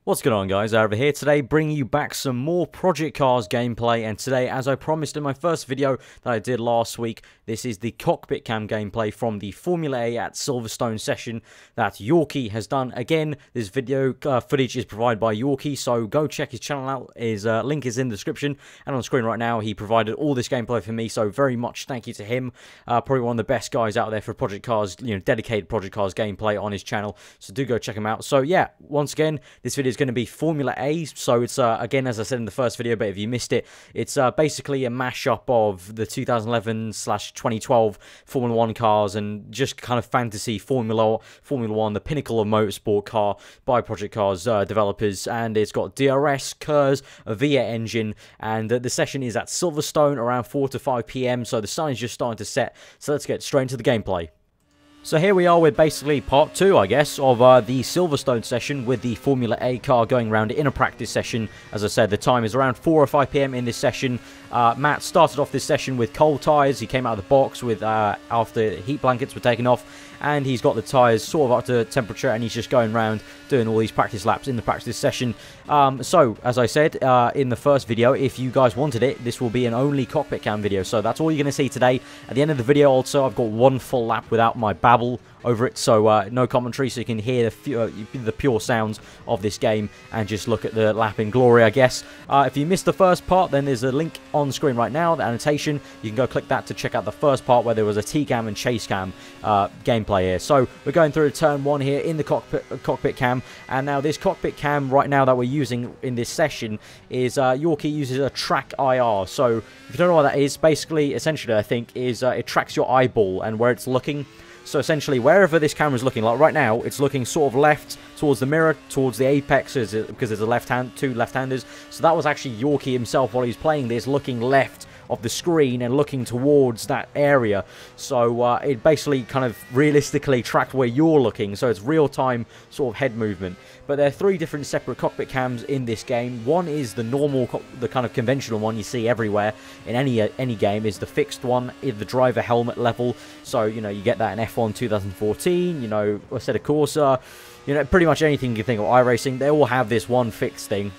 What's going on, guys? Over here today, bringing you back some more Project Cars gameplay. And today, as I promised in my first video that I did last week, this is the Cockpit Cam gameplay from the Formula A at Silverstone session that Yorkie has done. Again, this video footage is provided by Yorkie, so go check his channel out. His link is in the description and on screen right now. He provided all this gameplay for me, so very much thank you to him. Probably one of the best guys out there for Project Cars, dedicated Project Cars gameplay on his channel. So do go check him out. So yeah, once again, this video is going to be Formula A, so it's again, as I said in the first video, but if you missed it, it's basically a mashup of the 2011/2012 Formula 1 cars and just kind of fantasy Formula 1, the pinnacle of motorsport car by Project Cars developers. And it's got DRS, KERS, a V8 engine, and the session is at Silverstone around 4 to 5 p.m, so the sun is just starting to set. So let's get straight into the gameplay. So here we are with basically part 2, I guess, of the Silverstone session with the Formula A car going around in a practice session. As I said, the time is around 4 or 5 p.m. in this session. Matt started off this session with cold tyres. He came out of the box with after heat blankets were taken off, and he's got the tyres sort of up to temperature, and he's just going around doing all these practice laps in the practice session. So, as I said in the first video, if you guys wanted it, this will be an only cockpit cam video. So that's all you're going to see today. At the end of the video, also, I've got one full lap without my babble over it, so no commentary, so you can hear the pure sounds of this game and just look at the lap in glory, I guess. If you missed the first part, then there's a link on screen right now, the annotation. You can go click that to check out the first part where there was a T-cam and chase cam gameplay here. So we're going through turn 1 here in the cockpit cam, and now this cockpit cam right now that we're using in this session is Yorkie uses a track IR. So if you don't know what that is, basically, essentially, I think, is it tracks your eyeball and where it's looking. So essentially, wherever this camera is looking, like right now, it's looking sort of left towards the mirror, towards the apex, because there's a two left-handers. So that was actually Yorkie himself while he was playing this, looking left of the screen and looking towards that area. So it basically kind of realistically tracked where you're looking, so it's real-time sort of head movement. But there are 3 different separate cockpit cams in this game. One is the normal, the kind of conventional one you see everywhere in any game, is the fixed one, is the driver helmet level. So, you get that in F1 2014, Assetto Corsa, pretty much anything you think of iRacing, they all have this one fixed thing.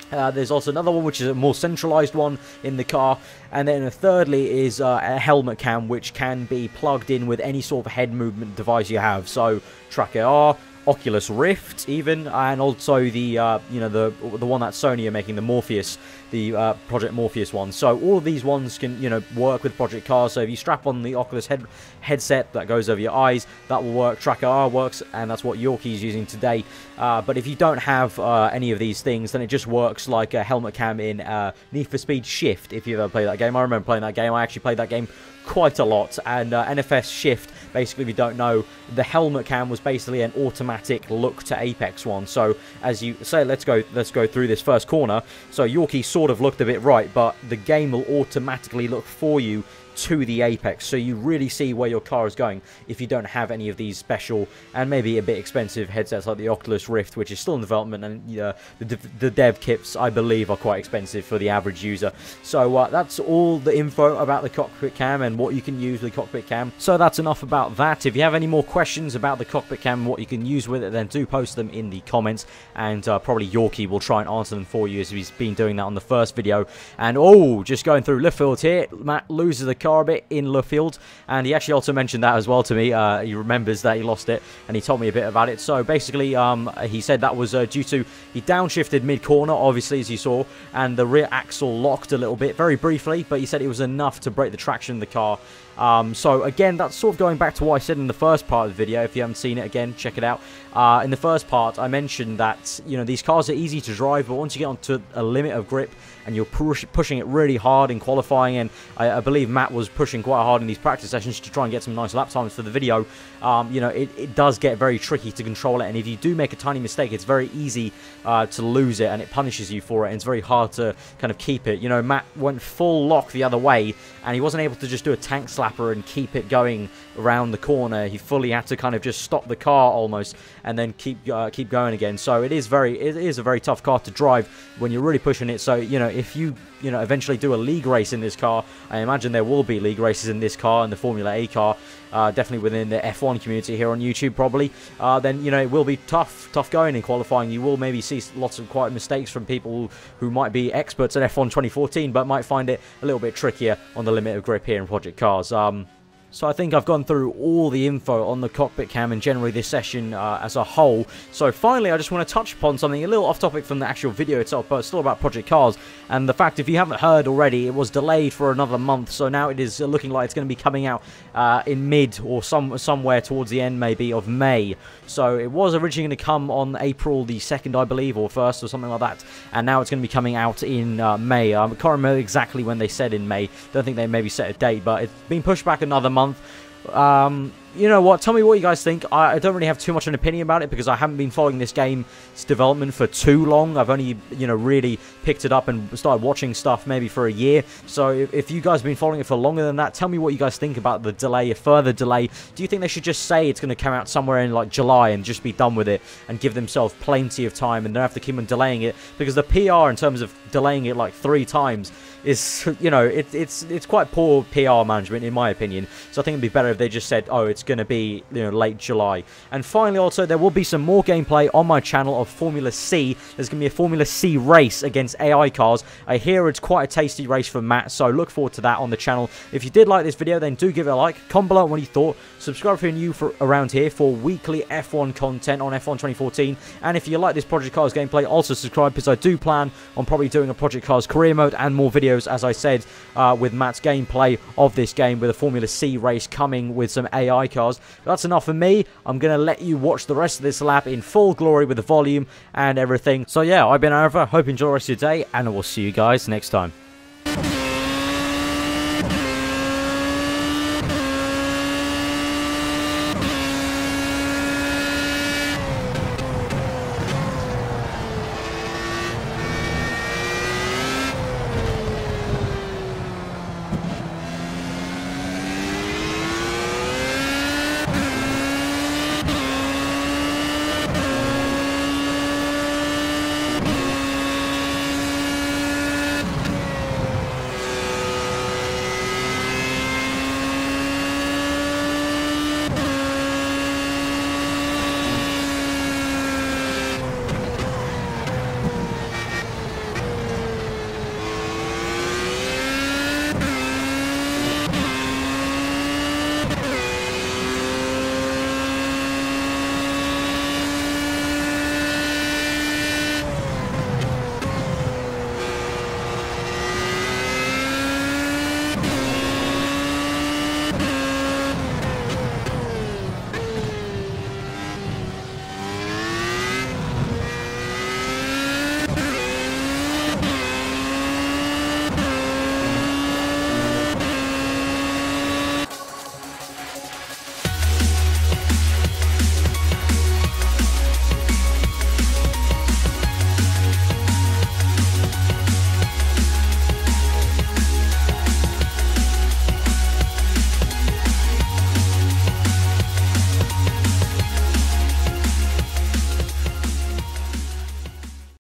There's also another one which is a more centralized one in the car, and then thirdly is a helmet cam which can be plugged in with any sort of head movement device you have. So Track AR, Oculus Rift even, and also the the one that Sony are making, the Morpheus, the Project Morpheus one. So all of these ones can work with Project Cars. So if you strap on the Oculus headset that goes over your eyes, that will work. Track AR works, and that's what Yorkie is using today. But if you don't have any of these things, then it just works like a helmet cam in Need for Speed Shift. If you ever played that game, I remember playing that game. I actually played that game quite a lot. And NFS Shift, basically, if you don't know, the helmet cam was basically an automatic look to apex one. So as you say, let's go through this first corner. So Yorkie sort of looked a bit right, but the game will automatically look for you to the apex, so you really see where your car is going if you don't have any of these special and maybe a bit expensive headsets like the Oculus Rift, which is still in development, and the dev kits, I believe, are quite expensive for the average user. So that's all the info about the cockpit cam and what you can use with the cockpit cam. So that's enough about that. If you have any more questions about the cockpit cam and what you can use with it, then do post them in the comments, and probably Yorkie will try and answer them for you, as he's been doing that on the first video. And just going through left field here, Matt loses the car a bit in left field, and he actually also mentioned that as well to me. He remembers that he lost it, and he told me a bit about it. So basically, he said that was due to he downshifted mid-corner, obviously, as you saw, and the rear axle locked a little bit, very briefly, but he said it was enough to break the traction of the car. So again, that's sort of going back to what I said in the first part of the video. If you haven't seen it, again, check it out. In the first part, I mentioned that these cars are easy to drive, but once you get onto a limit of grip and you're pushing it really hard in qualifying, and I believe Matt was pushing quite hard in these practice sessions to try and get some nice lap times for the video, it does get very tricky to control it, and if you do make a tiny mistake, it's very easy to lose it, and it punishes you for it, and it's very hard to kind of keep it. Matt went full lock the other way, and he wasn't able to just do a tank slapper and keep it going around the corner. He fully had to kind of just stop the car almost, and then keep going again. So it is a very tough car to drive when you're really pushing it. So if you you know, eventually do a league race in this car, I imagine there will be league races in this car and the Formula E car, definitely within the F1 community here on YouTube probably, then, you know, it will be tough going in qualifying. You will maybe see lots of quite mistakes from people who might be experts at F1 2014, but might find it a little bit trickier on the limit of grip here in Project Cars. So I think I've gone through all the info on the cockpit cam and generally this session as a whole. So finally, I just want to touch upon something a little off topic from the actual video itself, but still about Project Cars. And the fact, if you haven't heard already, it was delayed for another month. So now it is looking like it's going to be coming out in mid or somewhere towards the end maybe of May. So it was originally going to come on April the 2nd, I believe, or 1st or something like that. And now it's going to be coming out in May. I can't remember exactly when they said in May. Don't think they maybe set a date, but it's been pushed back another month. You know what, tell me what you guys think. I don't really have too much of an opinion about it because I haven't been following this game's development for too long. I've only, you know, really picked it up and started watching stuff maybe for a year. So if you guys have been following it for longer than that, tell me what you guys think about the delay, a further delay. Do you think they should just say it's going to come out somewhere in like July and just be done with it and give themselves plenty of time and don't have to keep on delaying it? Because the PR in terms of delaying it like 3 times is, you know, it's quite poor PR management in my opinion. So I think it'd be better if they just said, oh, it's going to be, you know, late July. And finally, also, there will be some more gameplay on my channel of Formula C. There's going to be a Formula C race against AI cars. I hear it's quite a tasty race from Matt, so look forward to that on the channel. If you did like this video, then do give it a like. Comment below what you thought. Subscribe if you're new around here for weekly F1 content on F1 2014. And if you like this Project Cars gameplay, also subscribe because I do plan on probably doing a Project Cars career mode and more videos, as I said, with Matt's gameplay of this game with a Formula C race coming with some AI cars. But that's enough for me. I'm going to let you watch the rest of this lap in full glory with the volume and everything. So yeah, I've been aarava. Hope you enjoy the rest of your day, and I will see you guys next time.